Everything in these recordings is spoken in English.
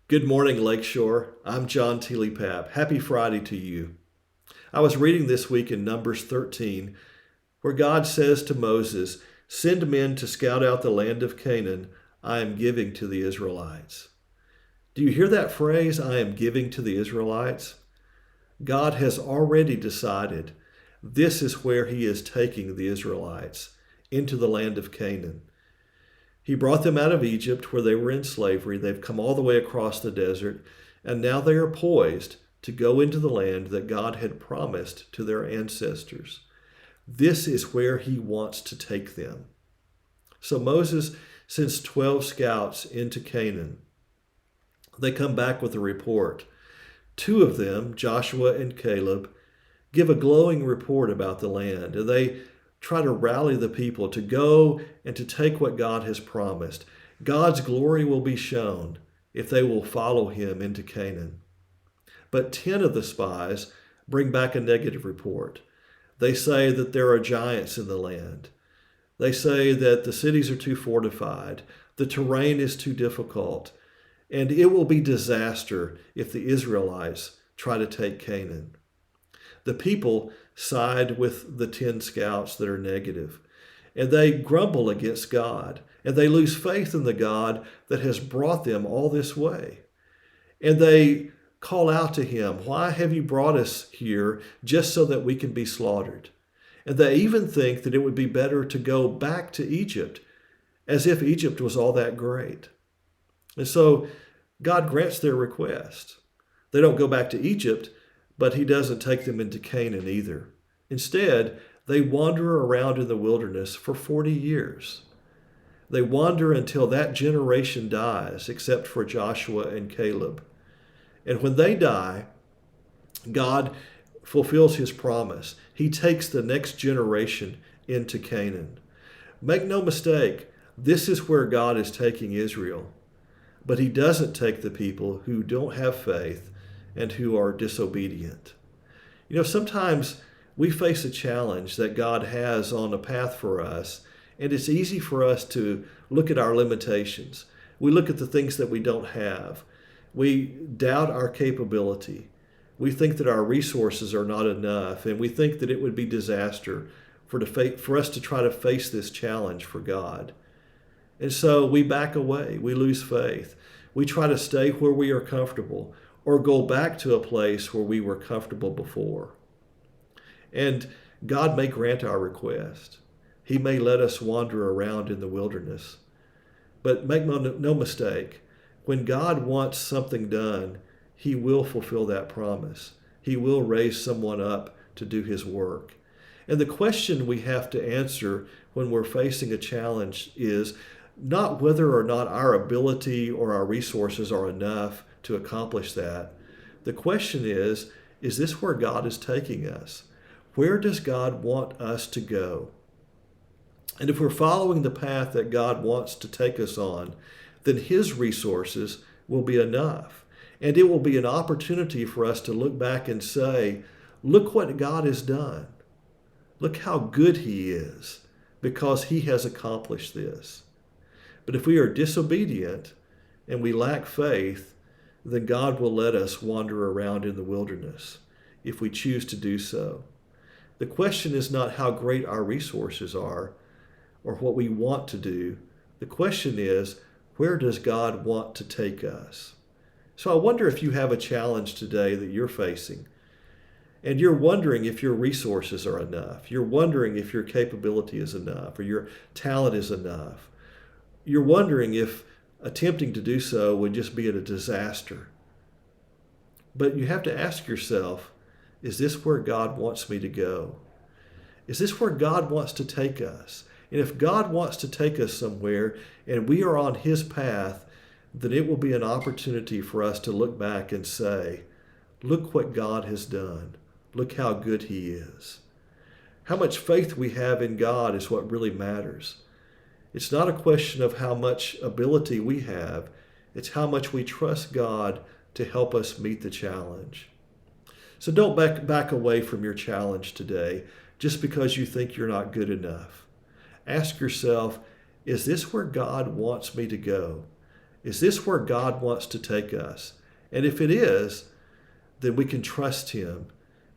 Good morning, Lakeshore. I'm John Thielepape. Happy Friday to you. I was reading this week in Numbers 13, where God says to Moses, "Send men to scout out the land of Canaan I am giving to the Israelites." Do you hear that phrase, "I am giving to the Israelites"? God has already decided this is where he is taking the Israelites, into the land of Canaan. He brought them out of Egypt where they were in slavery. They've come all the way across the desert, and now they are poised to go into the land that God had promised to their ancestors. This is where he wants to take them. So Moses sends 12 scouts into Canaan. They come back with a report. Two of them, Joshua and Caleb, give a glowing report about the land, and they try to rally the people to go and to take what God has promised. God's glory will be shown if they will follow him into Canaan. But 10 of the spies bring back a negative report. They say that there are giants in the land. They say that the cities are too fortified, the terrain is too difficult, and it will be disaster if the Israelites try to take Canaan. The people side with the 10 scouts that are negative, and they grumble against God, and they lose faith in the God that has brought them all this way. And they call out to him, "Why have you brought us here just so that we can be slaughtered?" And they even think that it would be better to go back to Egypt, as if Egypt was all that great. And so God grants their request. They don't go back to Egypt, but he doesn't take them into Canaan either. Instead, they wander around in the wilderness for 40 years. They wander until that generation dies, except for Joshua and Caleb. And when they die, God fulfills his promise. He takes the next generation into Canaan. Make no mistake, this is where God is taking Israel. But he doesn't take the people who don't have faith and who are disobedient. Sometimes we face a challenge that God has on a path for us, and it's easy for us to look at our limitations. We look at the things that we don't have. We doubt our capability. We think that our resources are not enough, and we think that it would be disaster for us to try to face this challenge for God. And so we back away. We lose faith. We try to stay where we are comfortable or go back to a place where we were comfortable before. And God may grant our request. He may let us wander around in the wilderness. But make no mistake, when God wants something done, he will fulfill that promise. He will raise someone up to do his work. And the question we have to answer when we're facing a challenge is not whether or not our ability or our resources are enough to accomplish that. The question is this where God is taking us? Where does God want us to go? And if we're following the path that God wants to take us on, then his resources will be enough. And it will be an opportunity for us to look back and say, look what God has done. Look how good he is, because he has accomplished this. But if we are disobedient and we lack faith, then God will let us wander around in the wilderness if we choose to do so. The question is not how great our resources are or what we want to do. The question is, where does God want to take us? So I wonder if you have a challenge today that you're facing, and you're wondering if your resources are enough. You're wondering if your capability is enough or your talent is enough. You're wondering if attempting to do so would just be a disaster. But you have to ask yourself, is this where God wants me to go? Is this where God wants to take us? And if God wants to take us somewhere and we are on his path, then it will be an opportunity for us to look back and say, look what God has done. Look how good he is. How much faith we have in God is what really matters. It's not a question of how much ability we have. It's how much we trust God to help us meet the challenge. So don't back away from your challenge today just because you think you're not good enough. Ask yourself, is this where God wants me to go? Is this where God wants to take us? And if it is, then we can trust Him,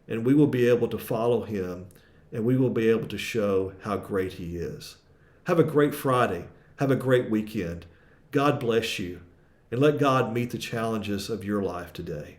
and we will be able to follow Him, and we will be able to show how great He is. Have a great Friday. Have a great weekend. God bless you, and let God meet the challenges of your life today.